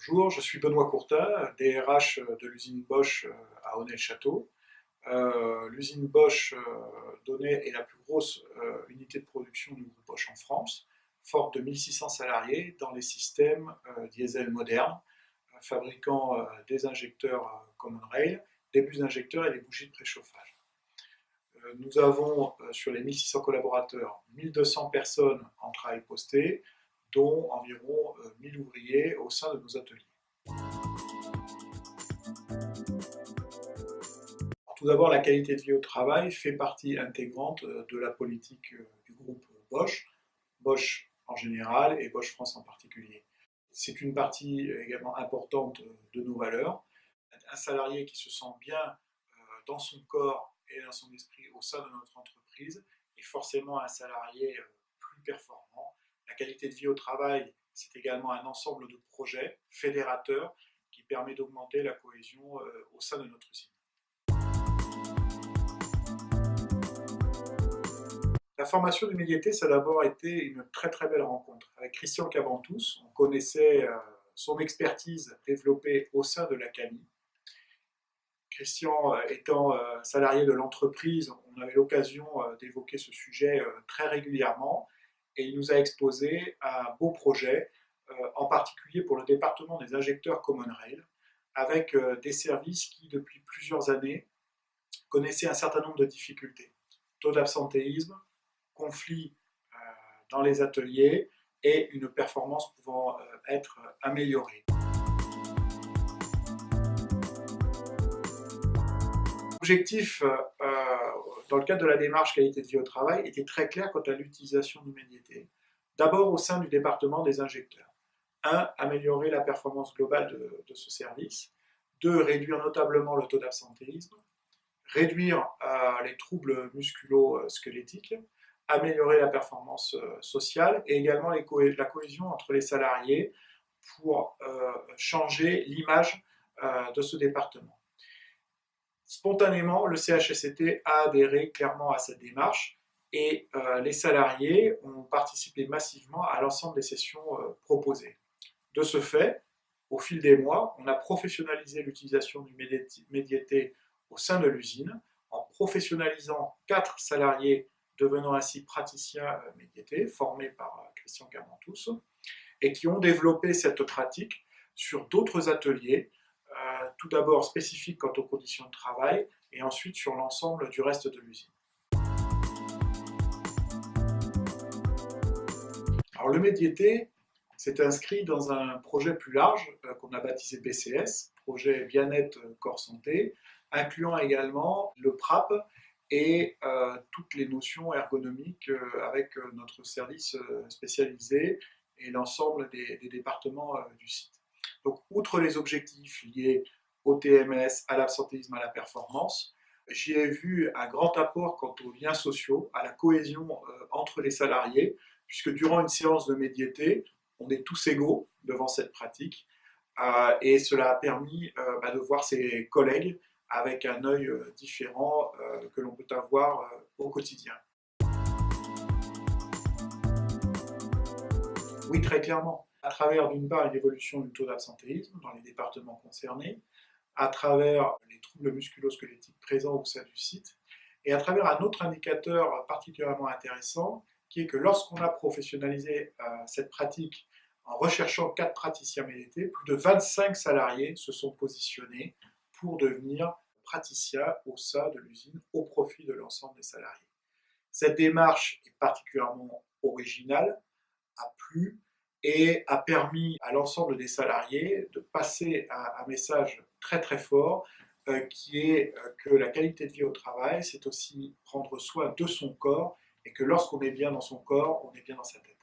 Bonjour, je suis Benoît Courtin, DRH de l'usine Bosch à Aunay-le-Château. L'usine Bosch d'Aunay est la plus grosse unité de production du groupe Bosch en France, forte de 1600 salariés dans les systèmes diesel modernes, fabriquant des injecteurs Common Rail, des bus d'injecteurs et des bougies de préchauffage. Nous avons sur les 1600 collaborateurs 1200 personnes en travail posté, dont environ 1000 ouvriers au sein de nos ateliers. Tout d'abord, la qualité de vie au travail fait partie intégrante de la politique du groupe Bosch, Bosch en général et Bosch France en particulier. C'est une partie également importante de nos valeurs. Un salarié qui se sent bien dans son corps et dans son esprit au sein de notre entreprise est forcément un salarié plus performant. La qualité de vie au travail, c'est également un ensemble de projets fédérateurs qui permet d'augmenter la cohésion au sein de notre usine. La formation d'immédiateté, ça a d'abord été une très belle rencontre. Avec Christian Cabantous, on connaissait son expertise développée au sein de la CAMI. Christian étant salarié de l'entreprise, on avait l'occasion d'évoquer ce sujet très régulièrement et il nous a exposé un beau projet, en particulier pour le département des injecteurs Common Rail, avec des services qui, depuis plusieurs années, connaissaient un certain nombre de difficultés. Taux d'absentéisme, conflits dans les ateliers et une performance pouvant être améliorée. L'objectif, dans le cadre de la démarche qualité de vie au travail, était très clair quant à l'utilisation d'immédiateté. D'abord au sein du département des injecteurs. 1. Améliorer la performance globale de ce service. 2. Réduire notablement le taux d'absentéisme. Réduire les troubles musculo-squelettiques. Améliorer la performance sociale et également la cohésion entre les salariés pour changer l'image de ce département. Spontanément, le CHSCT a adhéré clairement à cette démarche et les salariés ont participé massivement à l'ensemble des sessions proposées. De ce fait, au fil des mois, on a professionnalisé l'utilisation du médiaté au sein de l'usine en professionnalisant 4 salariés devenant ainsi praticiens médiatés, formés par Christian Cabantous, et qui ont développé cette pratique sur d'autres ateliers, tout d'abord spécifiques quant aux conditions de travail, et ensuite sur l'ensemble du reste de l'usine. Alors le médiaté s'est inscrit dans un projet plus large qu'on a baptisé BCS, projet bien-être corps santé, incluant également le PRAP et toutes les notions ergonomiques avec notre service spécialisé et l'ensemble des départements du site. Donc, outre les objectifs liés au TMS, à l'absentéisme, à la performance, j'y ai vu un grand apport quant aux liens sociaux, à la cohésion entre les salariés, puisque durant une séance de médiaté, on est tous égaux devant cette pratique, et cela a permis de voir ses collègues avec un œil différent que l'on peut avoir au quotidien. Oui, très clairement. À travers d'une part une évolution du taux d'absentéisme dans les départements concernés, à travers les troubles musculo-squelettiques présents au sein du site, et à travers un autre indicateur particulièrement intéressant, qui est que lorsqu'on a professionnalisé cette pratique en recherchant 4 praticiens médiatés, plus de 25 salariés se sont positionnés pour devenir praticiens au sein de l'usine au profit de l'ensemble des salariés. Cette démarche est particulièrement originale, a plu et a permis à l'ensemble des salariés de passer un message très fort qui est que la qualité de vie au travail, c'est aussi prendre soin de son corps et que lorsqu'on est bien dans son corps, on est bien dans sa tête.